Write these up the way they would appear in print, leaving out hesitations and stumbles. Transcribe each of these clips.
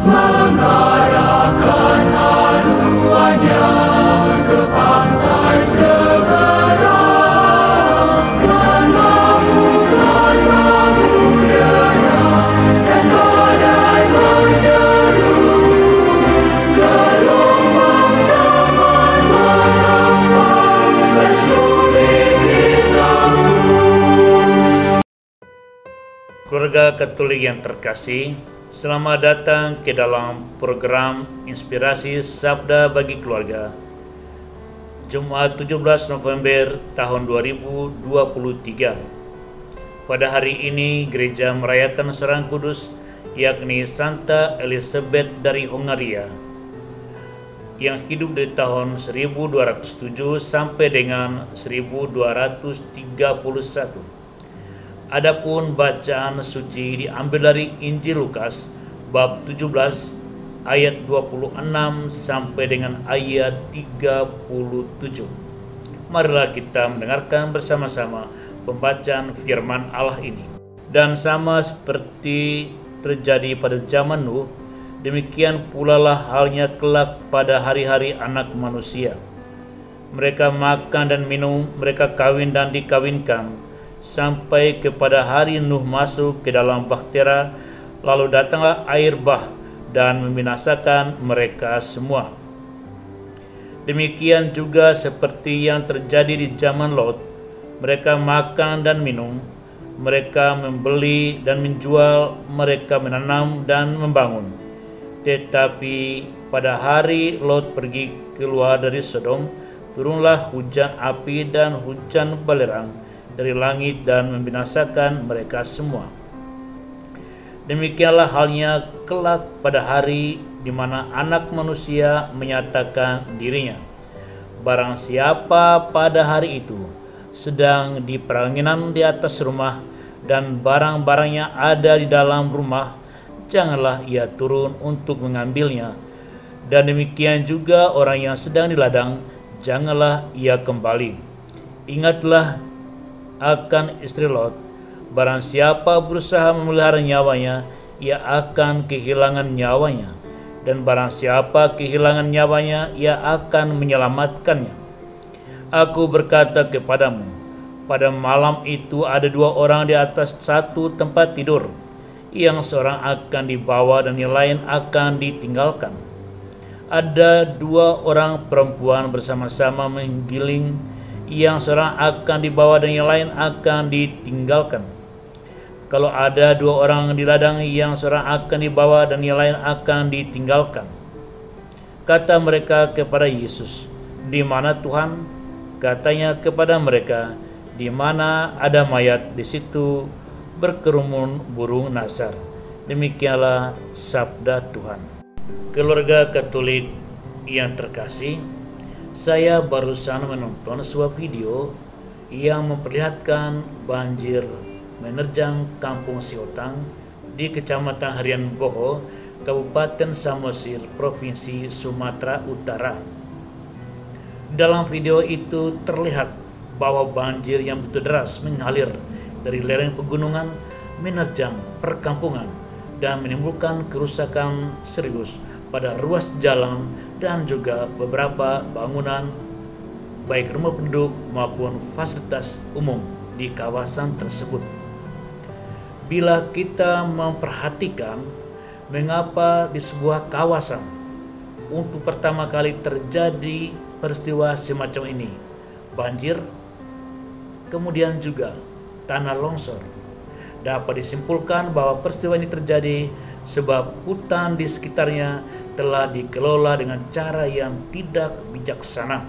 mengarahkan haluannya ke pantai seberang, mengamuklah samudera dan badai menderu, gelombang zaman menghempas dan sulit ditampung. Keluarga Katolik yang terkasih, selamat datang ke dalam program Inspirasi Sabda bagi Keluarga, Jumat 17 November tahun 2023. Pada hari ini gereja merayakan seorang kudus, yakni Santa Elizabeth dari Hongaria, yang hidup dari tahun 1207 sampai dengan 1231. Adapun bacaan suci diambil dari Injil Lukas bab 17 ayat 26 sampai dengan ayat 37. Marilah kita mendengarkan bersama-sama pembacaan firman Allah ini. Dan sama seperti terjadi pada zaman Nuh, demikian pula lah halnya kelak pada hari-hari Anak Manusia. Mereka makan dan minum, mereka kawin dan dikawinkan, sampai kepada hari Nuh masuk ke dalam bahtera, lalu datanglah air bah dan membinasakan mereka semua. Demikian juga seperti yang terjadi di zaman Lot, mereka makan dan minum, mereka membeli dan menjual, mereka menanam dan membangun. Tetapi pada hari Lot pergi keluar dari Sodom, turunlah hujan api dan hujan belerang dari langit dan membinasakan mereka semua. Demikianlah halnya kelak pada hari di mana Anak Manusia menyatakan dirinya. Barang siapa pada hari itu sedang di peranginan di atas rumah dan barang-barangnya ada di dalam rumah, janganlah ia turun untuk mengambilnya. Dan demikian juga orang yang sedang di ladang, janganlah ia kembali. Ingatlah akan istri Lot, barang siapa berusaha memelihara nyawanya, ia akan kehilangan nyawanya, dan barang siapa kehilangan nyawanya, ia akan menyelamatkannya. Aku berkata kepadamu, pada malam itu ada dua orang di atas satu tempat tidur, yang seorang akan dibawa dan yang lain akan ditinggalkan. Ada dua orang perempuan bersama-sama menggiling, yang seorang akan dibawa dan yang lain akan ditinggalkan. Kalau ada dua orang di ladang, yang seorang akan dibawa dan yang lain akan ditinggalkan. Kata mereka kepada Yesus, "Di mana Tuhan?" Katanya kepada mereka, "Di mana ada mayat, di situ berkerumun burung nasar." Demikianlah sabda Tuhan. Keluarga Katolik yang terkasih, saya barusan menonton sebuah video yang memperlihatkan banjir menerjang kampung Siotang di Kecamatan Harian Boho, Kabupaten Samosir, Provinsi Sumatera Utara. Dalam video itu terlihat bahwa banjir yang begitu deras mengalir dari lereng pegunungan, menerjang perkampungan dan menimbulkan kerusakan serius pada ruas jalan dan juga beberapa bangunan, baik rumah penduduk maupun fasilitas umum di kawasan tersebut. Bila kita memperhatikan mengapa di sebuah kawasan untuk pertama kali terjadi peristiwa semacam ini, banjir, kemudian juga tanah longsor, dapat disimpulkan bahwa peristiwa ini terjadi sebab hutan di sekitarnya telah dikelola dengan cara yang tidak bijaksana.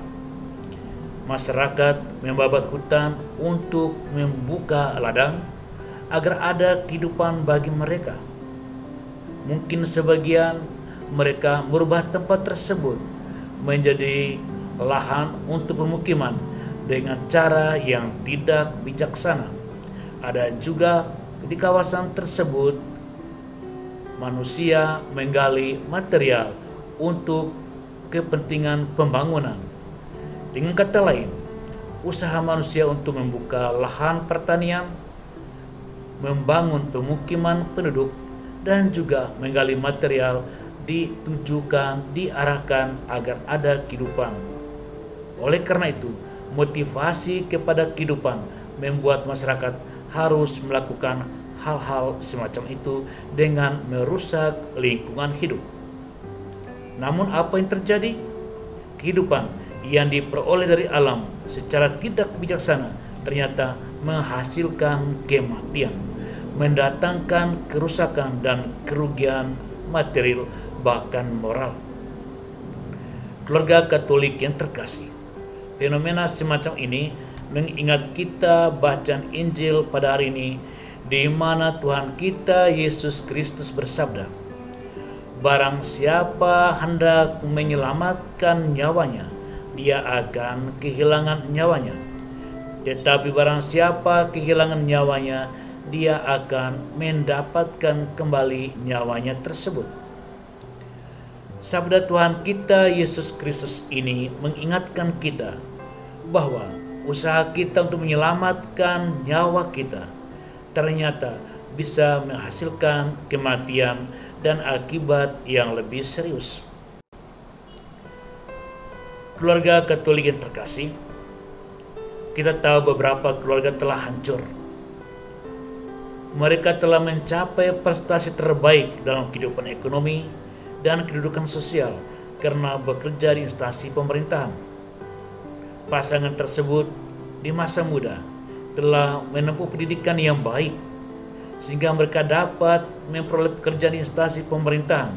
Masyarakat membabat hutan untuk membuka ladang agar ada kehidupan bagi mereka. Mungkin sebagian mereka merubah tempat tersebut menjadi lahan untuk pemukiman dengan cara yang tidak bijaksana. Ada juga di kawasan tersebut manusia menggali material untuk kepentingan pembangunan. Dengan kata lain, usaha manusia untuk membuka lahan pertanian, membangun pemukiman penduduk, dan juga menggali material ditujukan, diarahkan agar ada kehidupan. Oleh karena itu, motivasi kepada kehidupan membuat masyarakat harus melakukan hal-hal semacam itu dengan merusak lingkungan hidup. Namun apa yang terjadi? Kehidupan yang diperoleh dari alam secara tidak bijaksana ternyata menghasilkan kematian, mendatangkan kerusakan dan kerugian material bahkan moral. Keluarga Katolik yang terkasih, fenomena semacam ini mengingat kita bacaan Injil pada hari ini, di mana Tuhan kita Yesus Kristus bersabda, "Barang siapa hendak menyelamatkan nyawanya, dia akan kehilangan nyawanya. Tetapi barang siapa kehilangan nyawanya, dia akan mendapatkan kembali nyawanya tersebut." Sabda Tuhan kita Yesus Kristus ini mengingatkan kita bahwa usaha kita untuk menyelamatkan nyawa kita ternyata bisa menghasilkan kematian dan akibat yang lebih serius. Keluarga Katolik yang terkasih, kita tahu beberapa keluarga telah hancur. Mereka telah mencapai prestasi terbaik dalam kehidupan ekonomi dan kedudukan sosial karena bekerja di instansi pemerintahan. Pasangan tersebut di masa muda telah menempuh pendidikan yang baik sehingga mereka dapat memperoleh pekerjaan di instansi pemerintahan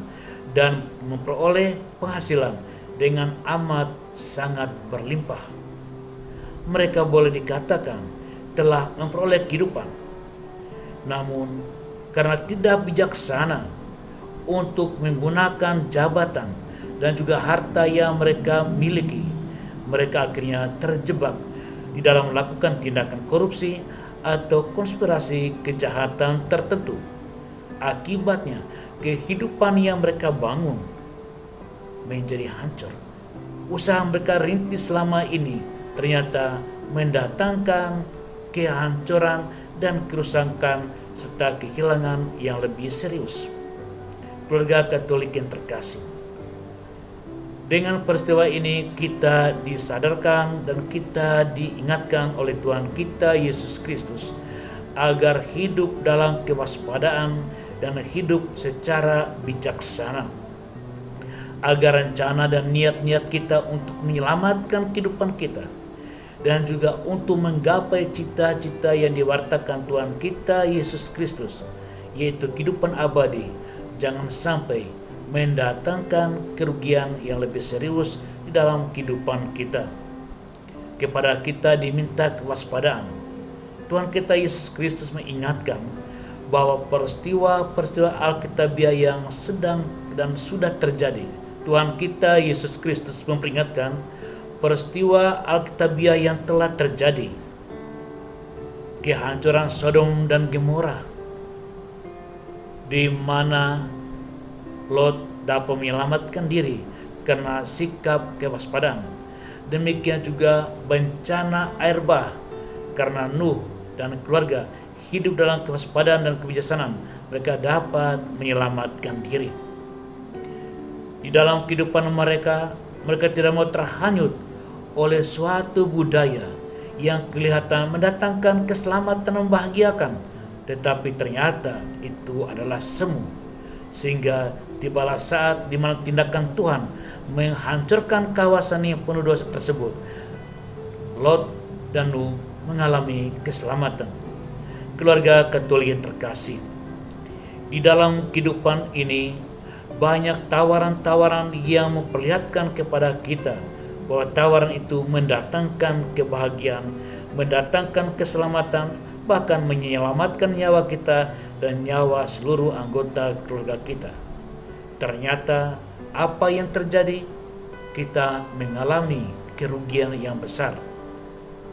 dan memperoleh penghasilan dengan amat sangat berlimpah. Mereka boleh dikatakan telah memperoleh kehidupan. Namun karena tidak bijaksana untuk menggunakan jabatan dan juga harta yang mereka miliki, mereka akhirnya terjebak di dalam melakukan tindakan korupsi atau konspirasi kejahatan tertentu. Akibatnya, kehidupan yang mereka bangun menjadi hancur. Usaha mereka rintis selama ini ternyata mendatangkan kehancuran dan kerusakan serta kehilangan yang lebih serius. Keluarga Katolik yang terkasih, dengan peristiwa ini kita disadarkan dan kita diingatkan oleh Tuhan kita Yesus Kristus agar hidup dalam kewaspadaan dan hidup secara bijaksana, agar rencana dan niat-niat kita untuk menyelamatkan kehidupan kita dan juga untuk menggapai cita-cita yang diwartakan Tuhan kita Yesus Kristus, yaitu kehidupan abadi, jangan sampai mendatangkan kerugian yang lebih serius di dalam kehidupan kita. Kepada kita diminta kewaspadaan. Tuhan kita Yesus Kristus mengingatkan bahwa peristiwa-peristiwa Alkitabiah yang sedang dan sudah terjadi. Tuhan kita Yesus Kristus memperingatkan peristiwa Alkitabiah yang telah terjadi. Kehancuran Sodom dan Gomora, di mana Lot dapat menyelamatkan diri karena sikap kewaspadaan. Demikian juga bencana air bah karena Nuh dan keluarga hidup dalam kewaspadaan dan kebijaksanaan, mereka dapat menyelamatkan diri. Di dalam kehidupan mereka tidak mau terhanyut oleh suatu budaya yang kelihatan mendatangkan keselamatan dan membahagiakan, tetapi ternyata itu adalah semu. Sehingga tibalah saat di mana tindakan Tuhan menghancurkan kawasan yang penuh dosa tersebut. Lot dan Nuh mengalami keselamatan. Keluarga Katolik yang terkasih, di dalam kehidupan ini banyak tawaran-tawaran yang memperlihatkan kepada kita bahwa tawaran itu mendatangkan kebahagiaan, mendatangkan keselamatan, bahkan menyelamatkan nyawa kita dan nyawa seluruh anggota keluarga kita. Ternyata apa yang terjadi? Kita mengalami kerugian yang besar.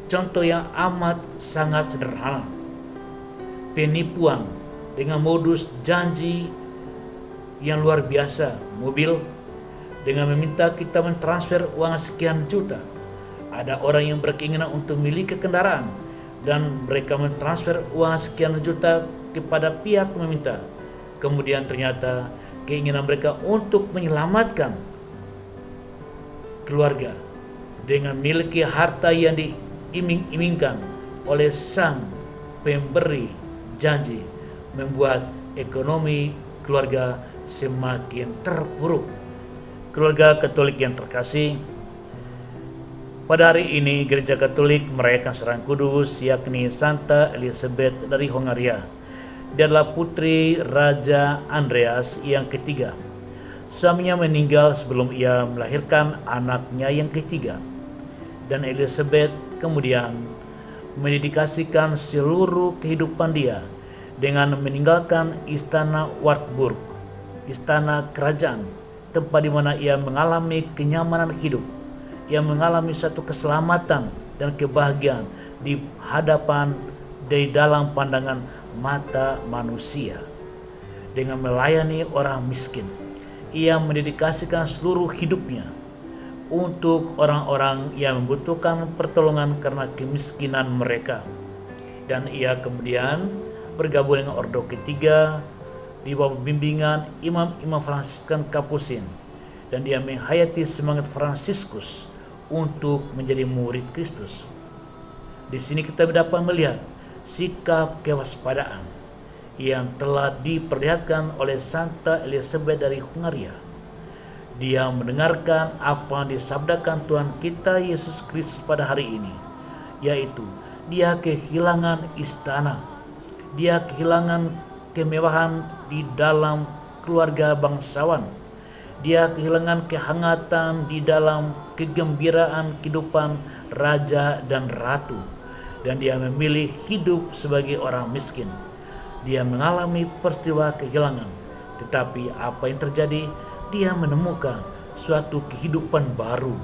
Contoh yang amat sangat sederhana, penipuan dengan modus janji yang luar biasa, mobil dengan meminta kita mentransfer uang sekian juta. Ada orang yang berkeinginan untuk memiliki kendaraan dan mereka mentransfer uang sekian juta kepada pihak meminta. kemudian ternyata keinginan mereka untuk menyelamatkan keluarga dengan memiliki harta yang diiming-imingkan oleh sang pemberi janji membuat ekonomi keluarga semakin terpuruk. Keluarga Katolik yang terkasih, pada hari ini Gereja Katolik merayakan seorang kudus, yakni Santa Elizabeth dari Hongaria. Dia adalah putri Raja Andreas yang ketiga. Suaminya meninggal sebelum ia melahirkan anaknya yang ketiga. Dan Elizabeth kemudian mendedikasikan seluruh kehidupan dia dengan meninggalkan istana Wartburg, istana kerajaan, tempat di mana ia mengalami kenyamanan hidup. Ia mengalami satu keselamatan dan kebahagiaan di hadapan di dalam pandangan mata manusia. Dengan melayani orang miskin, ia mendedikasikan seluruh hidupnya untuk orang-orang yang membutuhkan pertolongan karena kemiskinan mereka. Dan ia kemudian bergabung dengan Ordo ketiga di bawah bimbingan imam-imam Fransiskan Kapusin, dan dia menghayati semangat Fransiskus untuk menjadi murid Kristus. Di sini kita dapat melihat sikap kewaspadaan yang telah diperlihatkan oleh Santa Elizabeth dari Hongaria. Dia mendengarkan apa yang disabdakan Tuhan kita Yesus Kristus pada hari ini, yaitu dia kehilangan istana, dia kehilangan kemewahan di dalam keluarga bangsawan, dia kehilangan kehangatan di dalam kegembiraan kehidupan raja dan ratu, dan dia memilih hidup sebagai orang miskin. Dia mengalami peristiwa kehilangan, tetapi apa yang terjadi? Dia menemukan suatu kehidupan baru,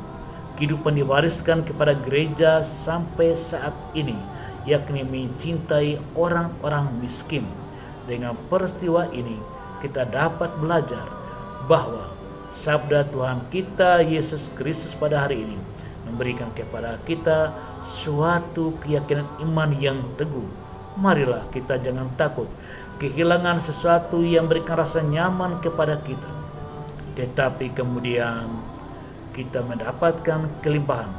kehidupan diwariskan kepada gereja sampai saat ini, yakni mencintai orang-orang miskin. Dengan peristiwa ini kita dapat belajar bahwa sabda Tuhan kita Yesus Kristus pada hari ini memberikan kepada kita suatu keyakinan iman yang teguh. Marilah kita jangan takut kehilangan sesuatu yang berikan rasa nyaman kepada kita, tetapi kemudian kita mendapatkan kelimpahan.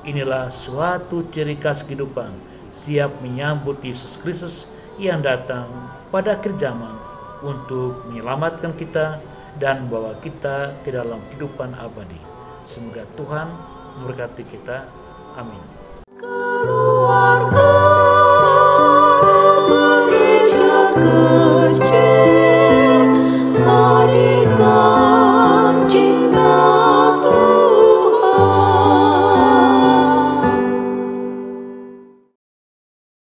Inilah suatu ciri khas kehidupan siap menyambut Yesus Kristus yang datang pada akhir zaman untuk menyelamatkan kita dan membawa kita ke dalam kehidupan abadi. Semoga Tuhan memberkati kita. Amin. Keluarga